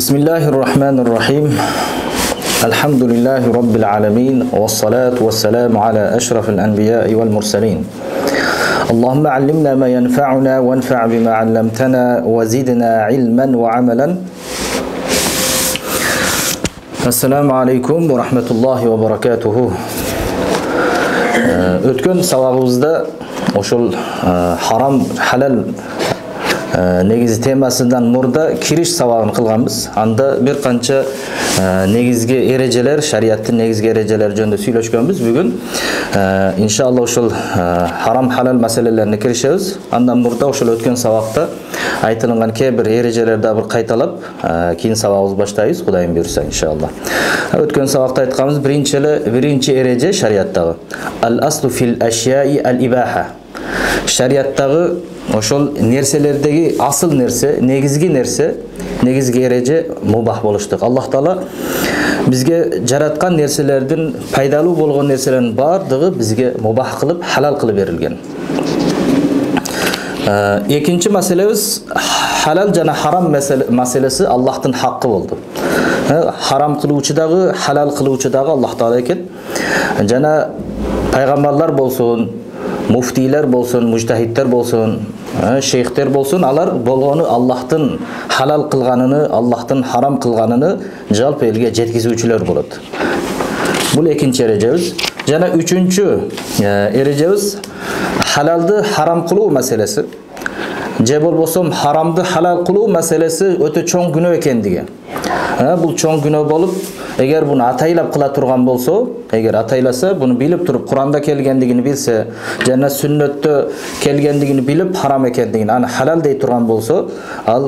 Bismillahirrahmanirrahim. Elhamdülillahi Rabbil alemin. Vessalatu vesselamu ala eşrafil enbiya'i vel mursalin. Allahümme allimna ma yenfa'una ve enfa' bima allamtana ve zidna ilmen ve amelen. Assalamu alaikum ve rahmetullahi ve berekatuhu. Ötken sabahımızda oşul haram halal negizi temasından murda kiriş sabahını kılganбыз. Anda bir kança negizge erejeler, şariattın negizge erejeler jönündө сүйлөшкөнбүз. Бүгүн inşallah oşul haram halal meselelerini kirişебиз. Andan murda oşul ötken sabakta айтылган кээ-бир эрежелерди bir кайталап, кийин сабагыбызды баштайбыз, Кудайым буйрса иншалла. Ötken sabakta айтканбыз birinci ereje şariаттагы. Al-aslu fil eşyai al-ibaha. Şariattagı oşol nerselerdeki asıl nerse, negizgi ereje mubah boluştuk. Allah Taala bizge jaratkan nerselerden paydalı bolgon nerselerin bardygy bizge mubah kılıp halal kılıp berilgen. Ekinci meselemiz halal jana haram meselesi Allah'tan hakkı oldu. Haram kılıuçudagı, halal kılıuçudagı Allah Taala eken. Jana peygamberler bolsun, muftiler bolsun, müctehitler bolsun, şeyhler bolsun, alar bolgonu Allah'tan halal kılganını, Allah'tan haram kılganını jalp elge jetkizүүчүлөр bolot. Bu ekinci erejemiz. Jana üçüncü erejemiz halaldı haram kılуу meselesi. Je bolbosom haramdı halal kılуу meselesi öte çoң günөө ekendigi. Bul çoң günөө bolup, eğer bunu ataylap kıla turgan bolsa, eğer ataylasa bunu bilip turup Kur'an'da kelgendigini bilse, jana sünnötte kelgendigini bilip haram ekendigini, ana halal dey turgan bolsa, al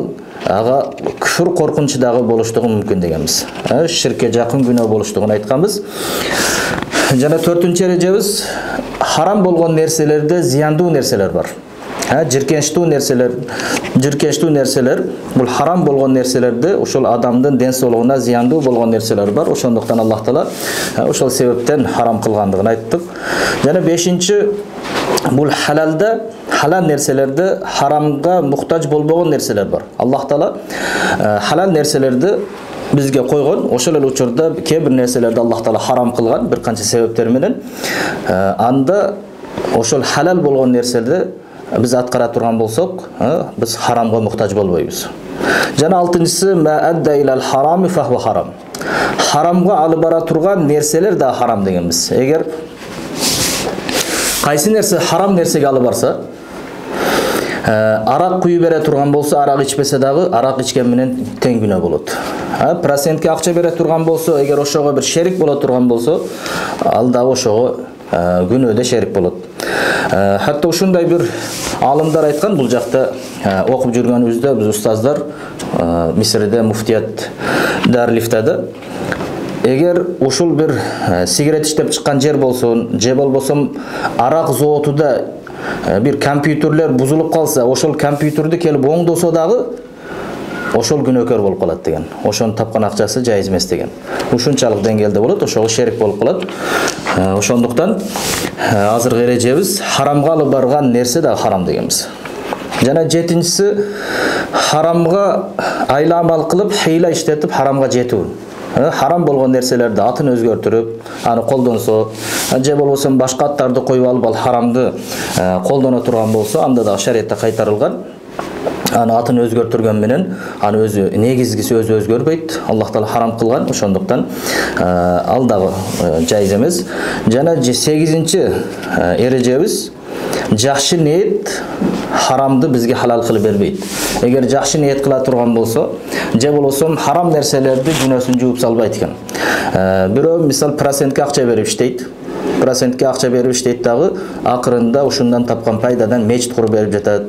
aga küfür korkunçdagı boluştuğu mümkün degenmiz. Şirke jakın günөө boluştuğunu aytkanбыз. Jana dördüncü erejemiz haram bolgon nerselerde ziyandуу nerseler var. Jirkençtүү nerseler, bu haram bolgon nerselerde oşol adamdın den soluğuna ziyandуу bolgon nerseler var. Oşonduktan Allah Taala oşol sebepten haram kılgandygyny ayttık. Jana beşinci bu halal nerselerde haramga muhtaç bolbogon nerseler var. Allah Taala halal nerselerde bizge koygon, oşol el uçurda kээ-бир nerselerde Allah Taala haram kılgan bir kança sebepler menen. Anda oşol halal bolgon nerselerde biz atkara turgan bolsok, biz haramga muhtaç bolboyбуз. Jana altıncısı ma adda ilal harami fahva haram. Haramga alıp bara turgan nerseler da haram degenmiz. Eğer kayсы nerse haram nersege alıp barsa, arak kuyu bere turgan bolsa, arak içpese dagı arak içken menen teң günөө bolot. Prosentke akça bere turgan bolsa, eğer oşoga bir şerik bola turgan bolsa, al da oşoga günөөdө şerik bolot. Hatta uşunday bir alımlar aytkan, bul jakta okup жүргөнүбүздө biz ustazlar Misirde muftiyat Darliftada eğer uşul bir sigaret işlep çıkan yer bolsun, je bolbosum arak zootуда bir kompüterler buzulup kalsa, oşul kompüterdi kelip oңдосо dagы oşol günökör bolup kalat degen. Oşonun tapkan akçası jaiz emes degen. Uşunçalık dengelde bolot, oşoga şerik bolup kalat. Oşonduktan azırkı erejemiz haramga alıp bargan nerse de haram degenmiz. Jana жетинчisi haramga aylamal kılıp hiyla işletip haramga жетүү. Haram bolgon nerselerde atın özgörtürüp, anı koldonso, je bolbosum başka attарды koyup alıp al haramdı koldona turgan bolsa, anda da şariatta kaytarılgan. Anı atın özgörtürgen menen, anı özü negizgisi özü özgörбөйт. Allah Taala haram kılgan, oşonduktan al da jaiz emes. Jana 8-ci erejemiz jakşı niyet haramdı bizge halal kılıp berбейт. Eğer jakşı niyet kıla turgan bolsa, je bolosum haram nerselerdi günösүн жууп салбайт экен. Bирөө misal prosentke akça berip işteyt. Prosentke akça berip işteyt dagı akırında uşundan tapkan paydadan mecit kurup berip jatat.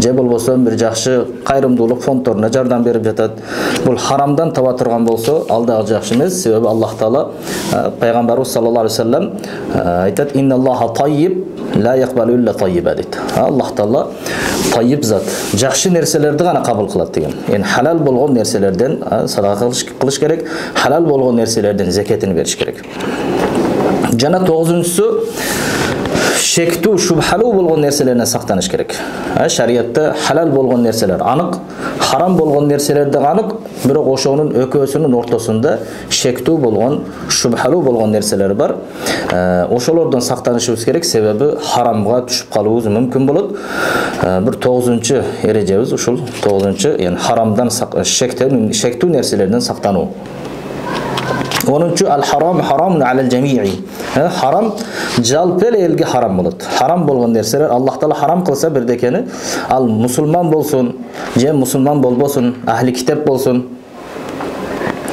Je bolbosum bir jakşı kayrımdуулuk fondtoruna jardam berip jatat. Bul haramdan taba turgan bolsa, al dagı jakşı emes. Sebebi Allah Taala Peygamberimiz sallallahu aleyhi ve sellem aytat innallaha tayyib la yaqbalu illa tayyiba deyt. Allah Taala tayyib zat. Jakşı nerselerdi gana kabul kılat degen. Yani halal bolgon nerselerden sadaka kılış gerek, halal bolgon nerselerden zeketini beriş gerek. Jana 9-ncысы şektүү, şubhalуу болгон нерселерден сактаныш керек. Шариатта халал болгон нерселер анык, haram болгон нерселерди анык, бирок ошонун экөөсүнүн ортосунда шектүү болгон, шубхалуу болгон нерселер бар. Ошолордон сактанышыбыз керек, себеби харамга түшүп калуубуз мүмкүн болот. Бир 9-чу эрежебиз ушул 9-чу, яны харамдан шектүү нерселерден сактануу. 10-чу al-haram haramun alal jami'i. Haram жалпы элге харам болот. Харам болгон нерселер Аллах Таала харам кылса бирдекени, ал мусулман болсун, же мусулман болбосун, ахли китеп болсун,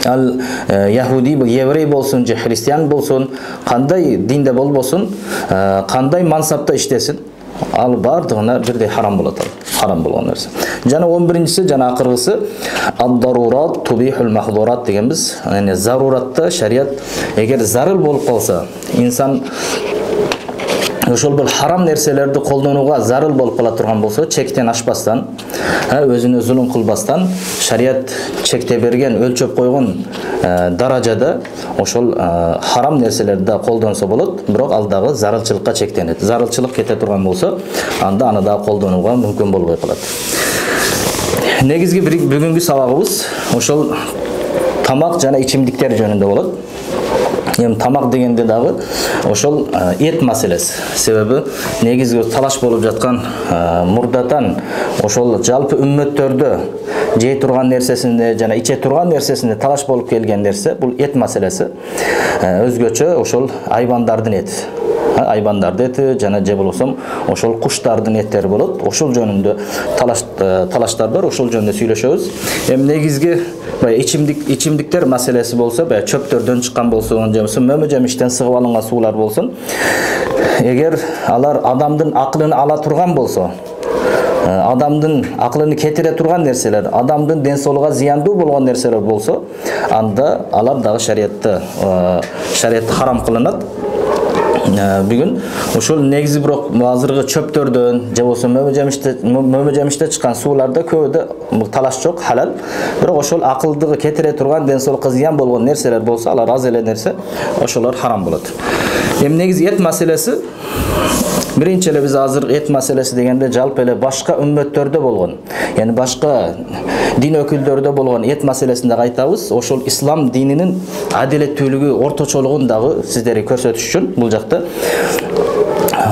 ал яхуди, еврей болсун, же христиан болсун, кандай динде болбосун, кандай мансапта иштесин, ал бардыгына бирдей харам болот. Харам болгон нерсе. Жана 11-си, жана акыргысы ad-darurат tubihul mahdurат дегенбиз. Яни заруратта шарият эгер зарыл болуп калса, инсан ошол бул харам нерселерди колдонууга зарыл болуп кала турган болсо, чектен ашпастан, өзүнө зулум кылбастан, шарият чекте берген, өлчөп койгон даражада ошол харам нерселерди колдонсо болот, бирок ал дагы зарылчылыкка чектенет. Зарылчылык кете турган болсо, анда аны дагы колдонууга мүмкүн болбой калат. Негизги бүгүнкү сабагыбыз ошол тамак жана ичимдиктер жөнүндө болот. Тамак дегенде дагы ошол эт маселеси. Себеби негизги талаш болуп жаткан мурдатан ошол жалпы үммөттөрдө жей турган нерсесинде жана иче турган нерсесинде талаш болуп келген нерсе бул эт маселеси. Өзгөчө ошол айбандардын эти. Айбандарды эти жана же болбосо ошол куштардын эттери болот. Ошол жөнүндө талаштар бар, ошол жөнүндө сүйлөшөбүз. Негизги ичимдиктер маселеси болсо, чөптөрдөн чыккан болсун, же болбосо мөмө жемиштен сыгып алынган суулар болсун. Эгер алар адамдын аклын ала турган болсо, адамдын аклын кетире турган нерселер, адамдын ден соолугуна зыяндуу болгон нерселер болсо, анда алар дагы шариятта харам кылынат. Бүгүн ошол негизи бирок азыркы чөптөрдөн же болбосо мөмө жемиште чыккан сууларда көбүдө талаш жок, халал. Бирок ошол акылдыгы кетире турган, ден соолукка зыян болгон нерселер болсо, алар аз эле нерсе, ошолор харам болот. Негизи эт маселеси, биринчи эле биз азыр эт маселеси дегенде жалпы эле башка үммөттөрдө болгон, яны башка дин өкүлдөрдө болгон эт маселесин дагы айтабыз. Ошол ислам дининин адилеттүүлүгү, орточолугун дагы сиздерге көрсөтүш үчүн бул жакта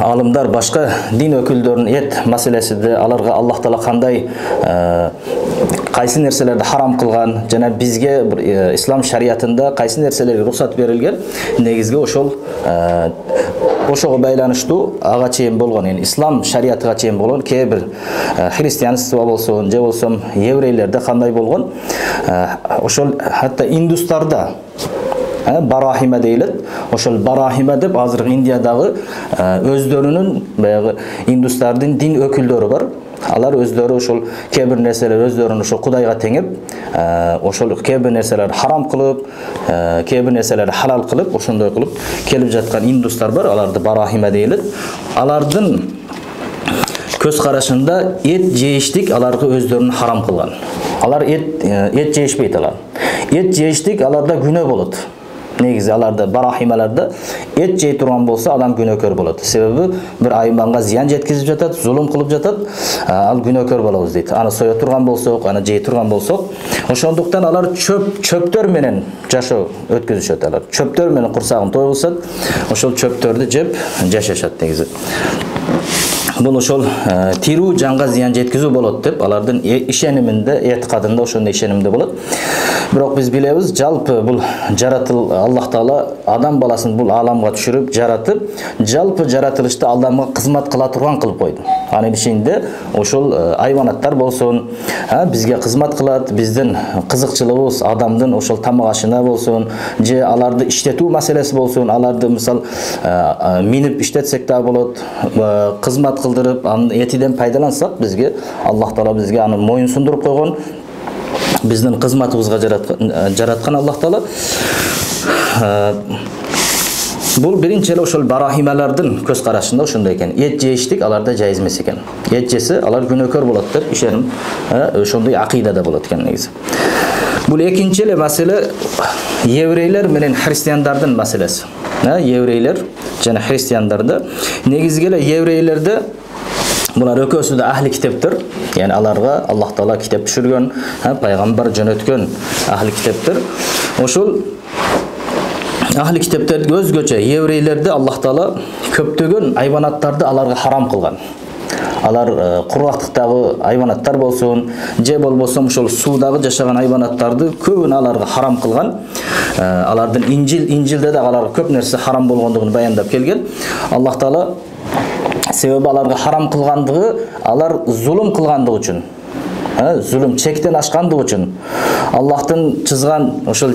алымдар башка дин өкүлдөрүнүн эт маселесиде аларга Аллах Таала кандай кайсы нерселерди харам кылган, жана бизге ислам шариятында кайсы нерселерге уруксат берилген, негизги ошого байланыштуу ага чейин болгон, ислам шариятыга чейин болгон кээ бир христианство болсун, же болсо еврейлерде кандай болгон, ошол хатта индустарда барахима дейлет. Ошол барахима деп азыр Индиядагы өздөрүнүн баягы индустардын дин өкүлдөрү бар. Алар өздөрү ошол кээ бир нерселер өздөрүн ошол Кудайга теңеп, ошол кээ бир нерселер харам кылып, кээ бир нерселер халал кылып, ошондой кылып келип жаткан индустар бар. Аларды барахима дейлет. Алардын көз карашында эт жейиштик аларга өздөрүн харам кылган. Алар эт жейишпейт алар. Эт жейиштик аларда күнөө болот. Негизи аларда барахималарда эт жей турган болсо адам күнөөкөр болот. Себеби бир айбанга зыян жеткизип жатат, зулум кылып жатат, ал күнөөкөр болобуз дейт. Аны сое турган болсок, аны жей турган болсок, ошондуктан алар чөптөр менен жашоо өткөзүшөт. Алар чөптөр менен курсагын тойгузат, ошол чөптөрдү жеп жашашат негизи. Бул ошол тирүү жанга зыян жеткизүү болот деп алардын ишениминде, этикадында ошондой ишенимде болот. Бирок биз билебиз, жалпы бул Аллах Таала адам баласын бул ааламга түшүрүп, жаратып, жалпы жаратылышты адамга кызмат кыла турган кылып койду. Анын ичинде ошол айванаттар болсун, бизге кызмат кылат, биздин кызыкчылыгыбыз адамдын ошол тамак ашына болсун, же аларды иштетүү маселеси болсун, аларды мисал минип иштетсек да болот, кызмат кылдырып, анын этиден пайдалансак, бизге Аллах Таала бизге аны моюн сундуруп койгон. Биздин кызматыбызга жараткан Аллах Таала. Бул биринчи эле ошол барахималардын көз карашында ошондой экен. Эт жейиштик аларда жайыз эмес экен. Эт жесе алар күнөөкөр болот деп ишеним, ошондой акыйдада болот экен негизи. Бул экинчи эле маселе еврейлер менен христиандардын маселеси. Еврейлер жана христиандарда негизги эле еврейлерде Bular ökөsü de ahli kitaptır. Yani alarga Allah Taala kitap düşürgön, payg'ambar jönötkön ahli kitaptır. Oşul ahli kitaplar özgöçe еврейлерди Allah Taala köptөгөн hayvanаттарды аларга харам кылган. Алар кургактыктагы hayvanattар болсун, же болбосо ошол суудагы жашаган hayvanattарды көбүн аларга харам кылган. Алардын Инжилде да аларга көп нерсе харам болгондугун баяндап келген. Allah Taala себеби аларга харам кылгандыгы алар зулум кылгандыгы үчүн. Zulüm çekten aşkandığı için Allah'tan çizgan ошол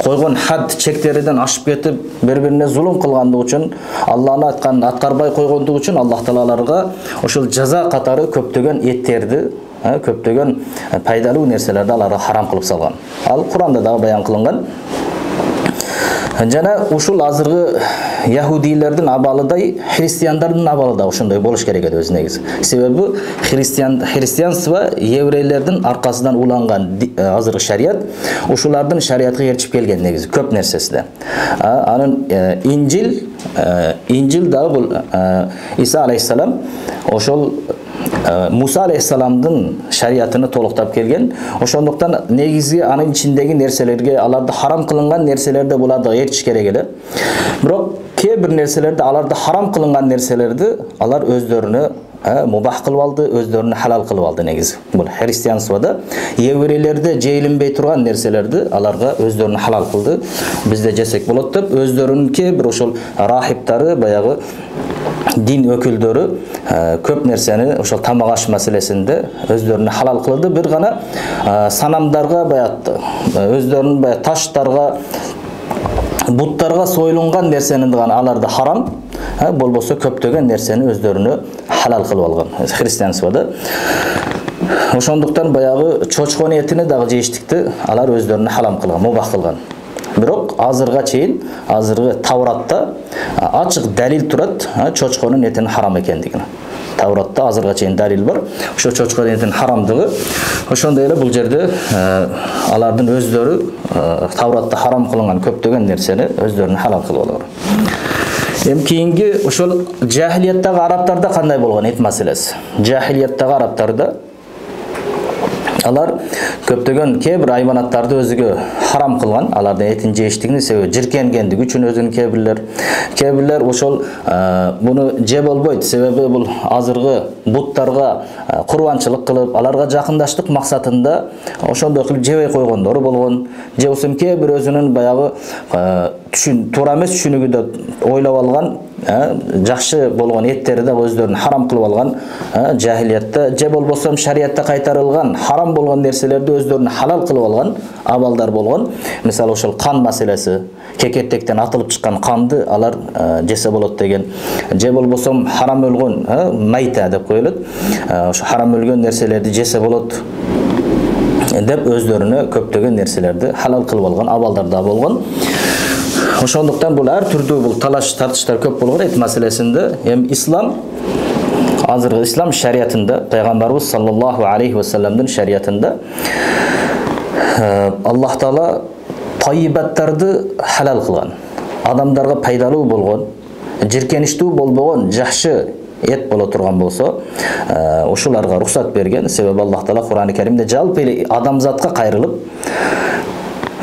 койгон had çekтериден aşıp ketip bir-birine zulüm kılgandığı için Allah'ın atkan atkarbay койгондугу için Allah Taala'larga ошол жаза катары көптөгөн etтерdi, көптөгөн пайдалуу нерселерди аларга харам кылып салган. Ал Куранда да баян кылынган. Жана ушул азыркы Yahudilerdin abalıday, Hristiyanların abalıda ошондой болуш керек эди өзү негизи. Себеби христианство еврейлердин аркасынан уланган азыркы шарият, ушулардын шариятка ээрчип келген негизи көп нерсесиде. Анын Инжил да бул Иса алейхиссалам ошол Musa aleyhissalamdın şariatını toluktap kelgen. Oşondoktан негизи анын ичиндеги нерселерге аларды харам кылынган нерселерде буларды ээрчиш керек эле. Бирок кээ бир нерселерде аларды харам кылынган нерселерди алар өздөрүнө мубах кылып алды, өздөрүнө халал кылып алды негизи. Бул христианствода еврейлерде жейилинбей турган нерселерди аларга өздөрүнө халал кылды. Бизде жесек болот деп өздөрүнүн кээ бир ошол рахиптары баягы din öküldörü köp nerseni ошол тамак аш маселесинде өздөрүнө халал кылды. Бир гана санамдарга баятты. Өздөрүнүн бая таштарга, буттарга союлунган нерсени гана аларды харам, болбосо көптөгөн нерсени өздөрүнө халал кылып алган. Христианствода ошондуктан баягы чочкон этини дагы жейиштикти алар өздөрүнө халам кылган, мубах кылган. Бирок азырга чейин, азыркы Тавратта ачык далил турат чочконун этинин харам экендигине. Тавратта азырга чейин далил бар. Ошо чочкон этинин харамдыгы. Ошондой эле бул жерде алардын өздөрү Тавратта харам кылынган көптөгөн нерсени өздөрүнө халал кылып алган. Эми кийинки ошол жахилияттагы арабтарда кандай болгон эт маселеси. Жахилияттагы арабтарда алар көптөгөн кээ бир hayvanаттарды өзүгө харам кылган, алардын этин жейиштигинин себеби жиркенгендиги үчүн өзүн кээ бирлер ошол буну же болбойт, себеби бул азыркы буттарга курбанчылык кылып, аларга жакындаштык максатында ошондой кылып жебей койгондору болгон. Же болсо кээ бир өзүнүн баягы туура эмес түшүнүгүдө ойлоп алган жакшы болгон эттерди да өздөрүнүн харам кылып алган жахилиятта, же болбосо шариятта кайтарылган харам болгон нерселерди өздөрүнүн халал кылып алган абалдар болгон. Мисалы ошол кан маселеси, кекеттектен атылып чыккан канды алар жесе болот деген, же болбосо харам өлгөн майта деп коюлат. Ошо харам өлгөн нерселерди жесе болот деп өздөрүнө көптөгөн нерселерди халал кылып алган абалдар да болгон. Ошондуктан бул ар түрдүү бул талаш тартыштар көп болгон эт маселесинде. Эми ислам, азыркы ислам шариятында, пайгамбарыбыз саллаллаху алейхи ва салламдын шариятында Аллах Таала тайибаттарды халал кылган, адамдарга пайдалуу болгон, жиркеништүү болбогон жакшы эт боло турган болсо, ошоларга уруксат берген. Себеби Аллах Таала Кур'ан-ы Керимде жалпы эле адамзатка кайрылып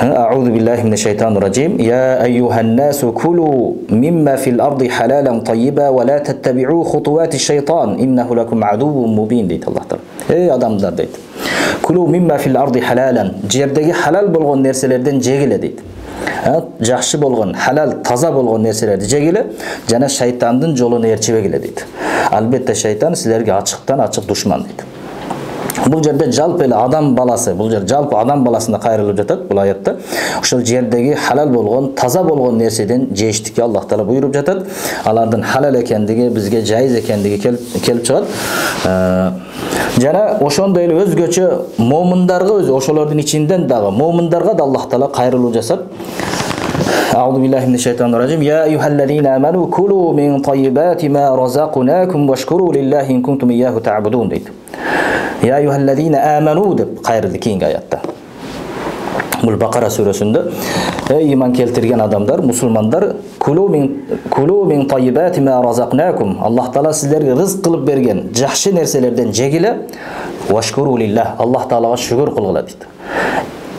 أعوذ بالله من الشيطان الرجيم يا أيها الناس كلوا مما في الأرض حلالا طيبا ولا تتبعوا خطوات الشيطان إنه لكم عدو مبين deydi Allah Taala. Ey adamlar deydi. Kulu mimma fil ardi halalan. Jerdegi halal bolgon nerselerden jegile deydi. Жақшы болған, халал, таза болған нерселерди жегиле, жана шайтандын жолуна ээрчибегиле дейт. Албетте шайтан силерге ачыктан ачык душман дейт. Бул жерде жалпы эле адам баласы, бул жер жалпы адам баласына кайрылып жатат бул аятта. Ошол жердеги халал болгон, таза болгон нерседен жештикке Аллах Таала буйруп жатат. Алардын халал экендиги, бизге жайыз экендиги келип чыгат. Жана ошондой эле өзгөчө момундарга, ошолордун ичинден дагы момундарга да Аллах Таала кайрылуу жасап. أعوذ بالله من الشيطان الرجيم يا أيها الذين آمنوا كلوا من طيبات ما رزقناكم واشكروا لله إن كنتم إياه تعبدون deydi. Ya eyyuhellezine amenu deb qayırdı keyingi ayatda. Бұл Бақара сүресінде иман келтірген адамдар, мұсылмандар, кулу мин тайибати ма разақнакум. Аллах Таала сіздерге рызық қылып берген жақсы нәрселерден жегіле, вашкуру лиллах. Аллах Таалаға шүгір қылғыла дейді.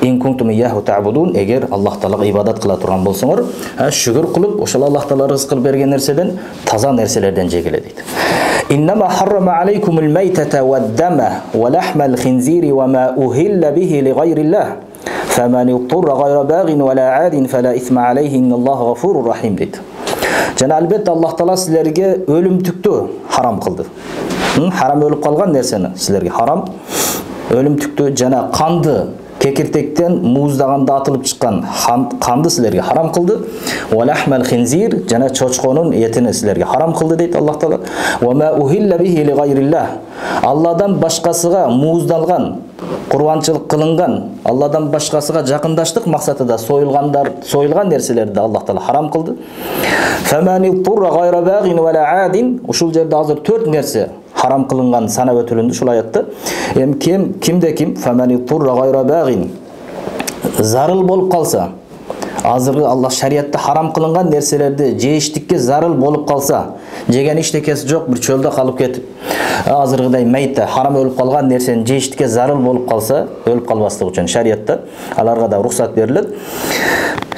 Ин кунтум ияху та'будун, егер Аллах Таалаға ибадат қыла тұрған болсаңдар, шүгір қылып, ошол Аллах Таала рызық қылып берген нәрседен, таза нәрселерден жегіле дейді. إنما حرم عليكم الميتة والدم ولحم الخنزير وما أهل به لغير الله فمن اضطر غير باغ ولا عاد فلا إثم عليه إن الله غفور رحيم дейді. Жана албетте Аллах Таала силерге өлімтікті харам қылды. Харам өліп қалған нәрсені силерге харам, өлімтікті жана қанды кекіртектен муыздағанда атылып шыққан қанды сілерге харам қылды. Уалахмал хинзир, жана чочқонун етini сілерге харам қылды дейді Аллах Таала. Уама ухилля бихи ли гайриллах. Алладан башқасыға муыздалған, құрбаншылық қылынған, Алладан башқасыға жақындаштық мақсатында сойылған нәрселерді Аллах Таала харам қылды. Фаман иттурра гайра багин вала адин. Ушул жерде азыр 4 нәрсе харам кылынган санап өтүлүндү ушул аятта. Эми кимде ким фамани турра гайра багин зарыл болуп калса, азыркы Аллах шариятта харам кылынган нерселерди жеиштикке зарыл болуп калса, жеген иштекеси жок, бир чөлдө калып кетип, азыркыдай мейте харам өлүп калган нерсени жеиштикке зарыл болуп калса, өлүп калбастык үчүн шариятта аларга да уруксат берилет.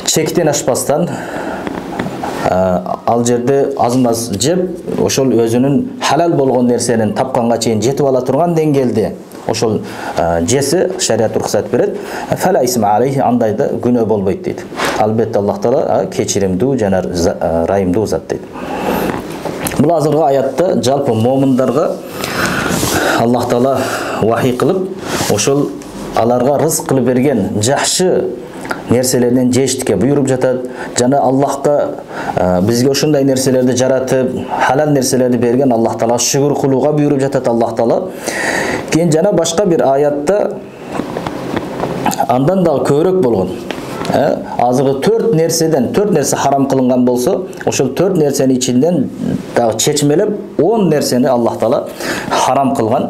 Чектен ашпастан ал жерде азмаз жеп, ошол өзүнүн халал болгон нерсенин тапканга чейин жетип ала турган деңгээлде ошол жесе шарият уруксат берет. Фала исма алейхи, андайда күнөө болбойт дейт. Албетте Аллах Таала кечиримдүү жана райымдуу зат дейт. Бул азыркы аятта жалпы момундарга Аллах Таала вахий кылып, ошол аларга рызык кылып берген жакшы нерселерден жештикке буйруп жатат. Жана Аллахка бизге ошондой нерселерди жаратып, халал нерселерди берген Аллах Таала шүгүр кылууга буйруп жатат Аллах Таала. Кийин жана башка бир аятта андан дагы көбүрөөк болгон. Азыркы 4 нерсе харам кылынган болсо, ошол 4 нерсенин ичинден дагы чечмелеп 10 нерсени Аллах Таала харам кылган.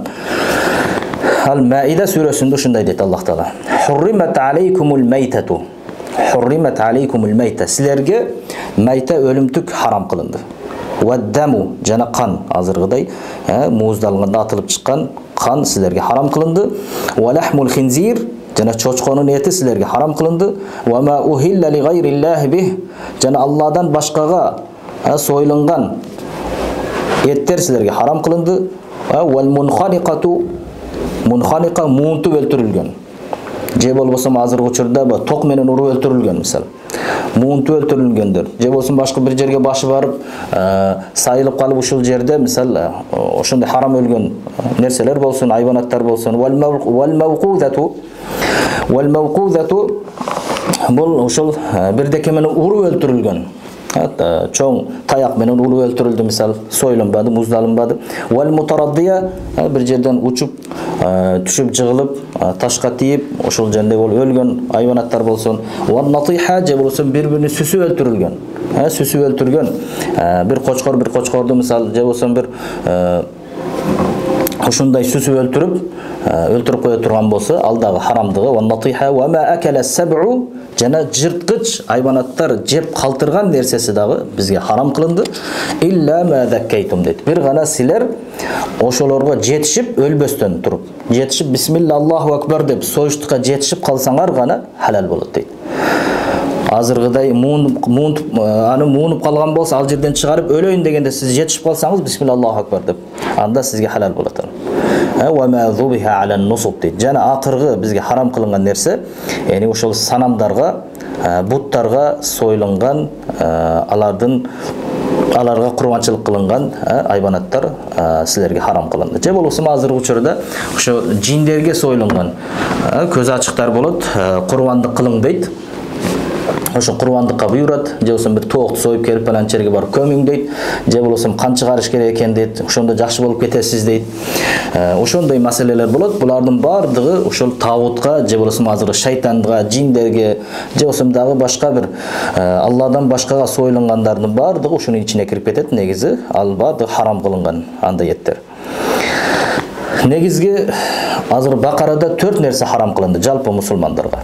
Al-Maida сүресінде ушундай дейт Аллах Таала. Хурримат алейкумул майтату. Хурримат алейкумул майта. Силерге майта өлүмтүк харам кылынды. Ваддаму, жана кан, азыркыдай мууздалганда атылып чыккан кан силерге харам кылынды. Валахмул хинзир, жана чочконун эти силерге харам кылынды. Вама ухилля ли гайриллахи бих, жана Алладан башкага сойлунган эттер силерге харам кылынды. Вал мунханиқату, мунханика муунтуп өлтүрүлгөн. Же болбосо азыркы учурда ток менен уруп өлтүрүлгөн мисалы. Муунтуп өлтүрүлгөндөр. Же болсо башка бир жерге башы барып, сайылып калып ушул жерде мисалы ошондой харам өлгөн нерселер болсун, айбанаттар болсун. Вал мавқузату бул ошол бирдеке менен уруп өлтүрүлгөн. Чоң таяк менен улуу өлтүрүлдү, мисал сойлунбады, муздалынбады. Вал мутараддия, бир жерден учуп, түшүп жыгылып, ташка тийип, ошол жерде өлгөн айбанаттар болсун. Вал натиха, же болсо бири-бирини сүсүп өлтүрүлгөн. Сүсүп өлтүргөн. Бир кочкорду мисал, же болсо бир ошондой сүсүп өлтүрүп кое турган болсо, ал дагы харамдыгы. Вал натиха ва ма акала саб'у, жана жырткыч айбанаттар жеп калтырган нерсеси дагы бизге харам кылынды. Илля ма заккайтум дейт. Бир гана силер ошолорго жетишип өлбөстөн туруп, жетишип бисмилла Аллаху акбар деп союштукка жетишип калсаңар гана халал болот дейт. Азыркыдай муунуп калган болсо, ал жерден чыгарып өлөйүн дегенде сиз жетишип калсаңыз бисмилла Аллаху акбар деп, анда сизге халал болот. Ва ма зубиха ала нусуб дейт. Жана акыркы бизге харам кылынган нерсе, яни ошол санамдарга, буттарга сойлунган, аларга курбанчылык кылынган айбанаттар силерге харам кылынды. Же болбосо азыркы учурда ошо жиндерге сойлунган көз ачыктар болот, курбандык кылың дейт. Ошо курбандыкка буйрат, же болсо бир тоокты союп келип анан жерге барып көмүң дейт, же болсо кан чыгарыш керек экен дейт, ошондо жакшы болуп кетесиз дейт. Ошондой маселелер болот. Булардын бардыгы ошол табутка, же болсо азыр шайтанга, жиндерге, же болсо дагы башка бир Алладан башкага союлгандардын бардыгы ушунун ичине кирип кетет. Негизи ал бардыгы харам кылынган андай эттер. Негизги азыр Бакарада 4 нерсе харам кылынды жалпы мусулмандарга.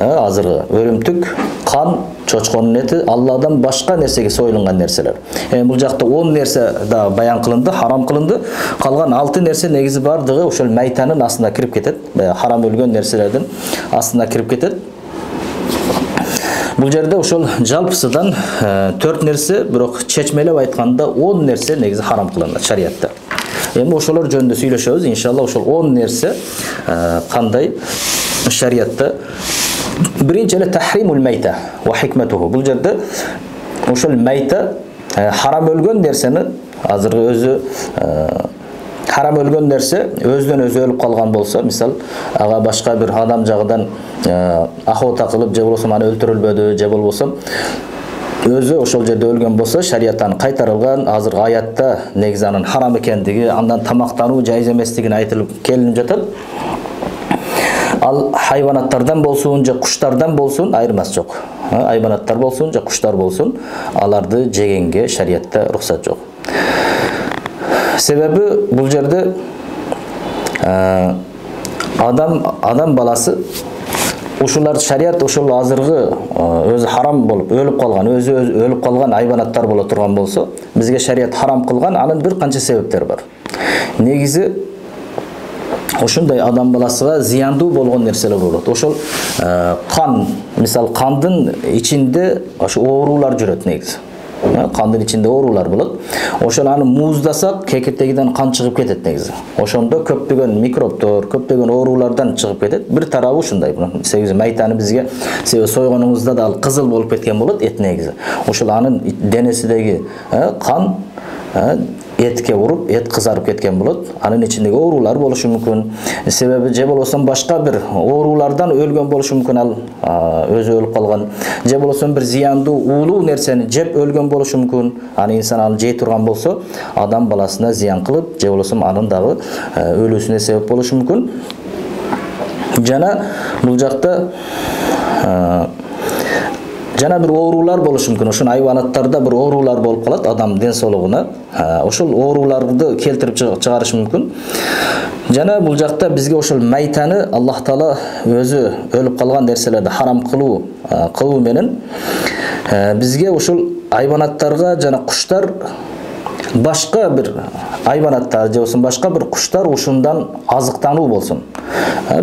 азыргы өрүмтүк, кан, чочконун эти Алладан башка нерсеге союлган нерселер. Бул жакта 10 нерсе да баян кылынды, харам кылынды. Калган 6 нерсе негизи бардыгы ошол майтанын астына кирип кетет. Харам өлгөн нерселердин астына кирип кетет. Бул жерде ошол жалпысыдан 4 нерсе, бирок чечмелеп айтканда 10 нерсе негизи харам кылынат шариятта. Эми ошолор жөнүндө сүйлөшөбүз. Иншалла ошол 10 нерсе кандай шариятта. Birinci ele tahrimul meyte ve hikmetuhu. Бұл жерде ошол мейта харам өлгөн нерсени азыркы өзү харам өлгөн нерсе өзүнөн өзү өлүп калган болсо, мисал ага башка бир адам жагынан охота кылып же болбосо аны өлтүрүлбөдү, же болбосо өзү ошол жерде өлгөн болсо, шарияттан кайтарылган. Азыр аятта негизи анын харам экендиги, андан тамактануу жайыз эместигин айтылып келинип жатат. Ал хайванаттардан болсун же куштардан болсун айырмасы жок. Хайванаттар болсун же куштар болсун, аларды жегенге шариятта уруксат жок. Себеби бул жерде адам баласы ушулар шарият ошол азыргы өзү харам болуп өлүп калган, өзү өлүп калган хайванаттар боло турган болсо, бизге шарият харам кылган, анын бир канча себептери бар. Негизи ошондой адам баласыга зыяндуу болгон нерселер болот. Ошол кан, мисал кандын ичинде ошо оорулар жүрөт негизи. Кандын ичинде оорулар болот. Ошол аны мууздасак, кекиртегиден кан чыгып кетет негизи. Ошондо көптөгөн микробтор, көптөгөн оорулардан чыгып кетет. Бир тарабы ушундай. Себеби майтаны бизге сойгонуңузда да ал кызыл болуп кеткен болот эт негизи. Ошол анын денесидеги кан этке уруп, эт кызарып кеткен болот. Анын ичиндеги оорулар болушу мүмкүн. Себеби же болбосо башка бир оорулардан өлгөн болушу мүмкүн, ал өзү өлүп калган. Же болбосо бир зыяндуу уулуу нерсени жеп өлгөн болушу мүмкүн. Аны инсан аны жей турган болсо, адам баласына зыян кылып, же болбосо анын дагы өлүүсүнө себеп болушу мүмкүн. Жана бул жакта жана бир оорулар болушу мүмкүн. Ошол хайванаттарда бир оорулар болуп калат адам ден соолугуна. Ошол ооруларды келтирип чыгарышы мүмкүн. Жана бул жакта бизге ошол майтаны Аллах Таала өзү өлүп калган нерселерди харам кылуу менен бизге ошол хайванаттарга жана куштар, башка бир хайванаттар же болбосо башка бир куштар ушундан азыктануу болсун.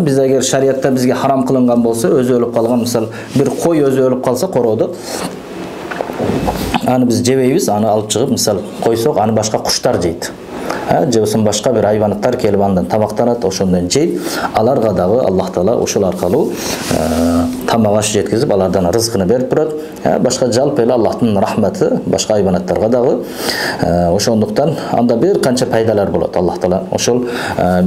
Биз эгер шариятта бизге харам кылынган болсо, өзү өлүп калган, мисал бир кой өзү өлүп калса короодо, аны биз жебейбиз, аны алып чыгып мисал койсок, аны башка куштар жейт. Же болбосо башка бир хайванаттар келип андан тамактанат, ошондон жейт. Аларга дагы Аллах Таала ошол аркылуу тамак аш жеткизип, алардан рызкыны берип турат. Башка жалпы эле Аллахтын рахматы башка хайванаттарга дагы. Ошондуктан анда бир канча пайдалар болот Аллах Таала. Ошол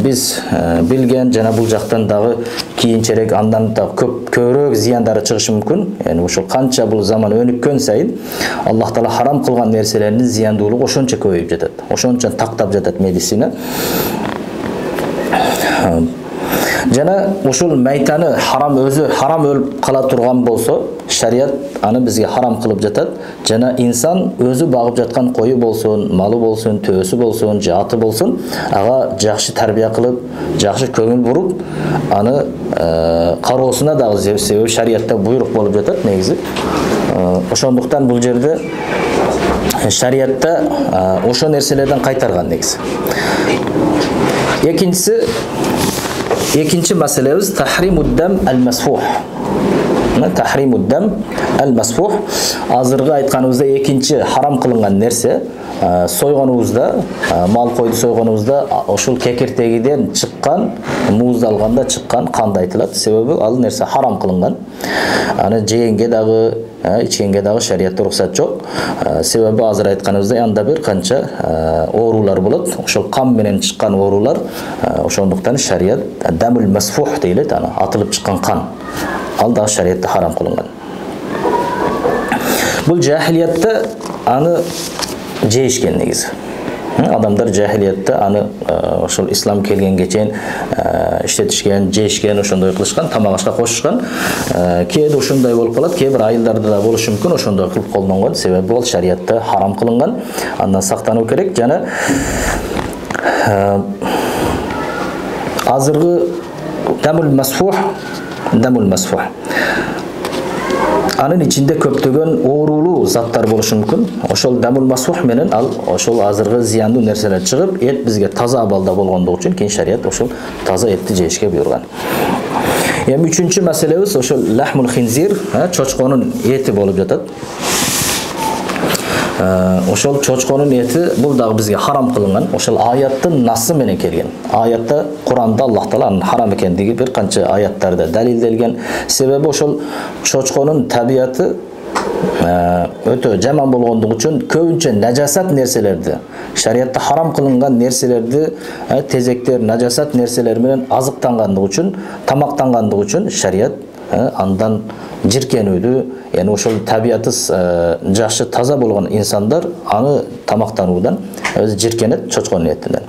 биз билген жана бул жактан дагы кийинчерээк андан да көбүрөөк зыяндары чыгышы мүмкүн. Яни ошол канча бул заман өнүккөн сайын Аллах Таала харам кылган нерселердин зыяндуулугу ошончо көбөйүп жатат. Ошончо тактап жатат медицина. Жана ошол майтаны харам өзү харам өлүп кала турган болсо, шарият аны бизге харам кылып жатат. Жана инсан өзү багып жаткан кою болсун, малы болсун, төбөсү болсун, же аты болсун, ага жакшы тарбия кылып, жакшы көңүл буруп, аны кароосуна дагы себеби шариятта буйрук болуп жатат негизи. Ошондуктан бул жерде шариятта ошо нерселерден кайтарган негизи. Экинчи маселебиз tahrimud-dam al-masfuh. Tahrimud-dam al-masfuh. Азыркы айтканыбызда экинчи харам кылынган нерсе, сойгонубузда, мал койду сойгонубузда ошол кекиртегиден чыккан, мууздалганда чыккан канды айтылат. Себеби ал нерсе харам кылынган. Аны жегенге дагы, ичкенге дагы шариятта уруксат жок. Себеби азыр айтканыбыздай анда бир канча оорулар болот. Ошол кан менен чыккан оорулар, ошондуктан шарият дамул масфух дейлет, аны атылып чыккан кан. Ал дагы шариятта харам кылынган. Бул жахилиятта аны жейишкен негизи. Адамдар жахилиятта аны ошол ислам келгенге чейин иштетишкен, жейишкен, ошондой кылышкан, тамак ашка кошушкан. Кээде ошондой болуп калат, кээ бир айылдарда да болушу мүмкүн, ошондой кылып колдонгон. Себеби ал шариятта харам кылынган, андан сактануу керек. Жана азыркы дамул масфух Анын ичинде көптөгөн оорулуу заттар болушу мүмкүн. Ошол дамул масух менен ал ошол азыркы зыяндуу нерселер чыгып, эт бизге таза абалда болгондугу үчүн кийин шарият ошол таза этти жешке буйруган. Эми үчүнчү маселебиз ошол лахмул хинзир, чочконун эти болуп жатат. Ошол чочконун эти бул дагы бизге харам кылынган. Ошол аяттын насы менен келген. Аятта Куранда Аллах Таала анын харам экендиги бир канча аяттарда далилделген. Себеби ошол чочконун табияты өтө жаман болгондугу үчүн көбүнчө нажасат нерселерди, шариятта харам кылынган нерселерди, тезектер, нажасат нерселер менен азыктангандыгы үчүн, тамактангандыгы үчүн шарият андан жиркенүүдү, яны ошол табияты жакшы таза болгон инсандар аны тамактануудан өзү жиркенет чочконун этинен.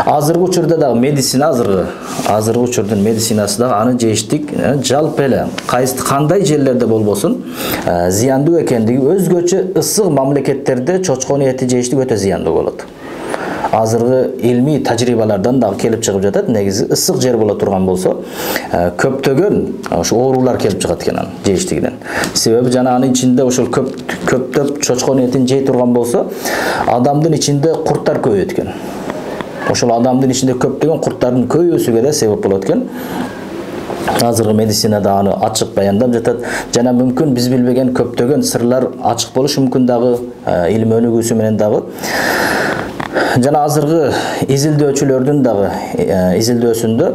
Азыркы учурда дагы медицина азыркы учурдун медицинасы дагы аны жештик жалпы эле кандай жерлерде болбосун зыяндуу экендиги, өзгөчө ысык мамлекеттерде чочконун эти жештик өтө зыяндуу болот. Азыркы илмий тажрыйбалардан дагы келип чыгып жатат. Негизи ысык жер боло турган болсо, көптөгөн ошо оорулар келип чыгат экен анын жештигинен. Себеби жана анын ичинде ошол көптөп чочкон этин жей турган болсо, адамдын ичинде курттар көбөйөт экен. Ошол адамдын ичинде көптөгөн курттардын көбөйүүсүгө да себеп болот экен. Азыркы медицинада аны ачык баяндап жатат. Жана мүмкүн биз билбеген көптөгөн сырлар ачык болушу мүмкүн дагы илим өнүгүүсү менен дагы. Жана азыркы изилдөөчүлөрдүн дагы изилдөөсүндө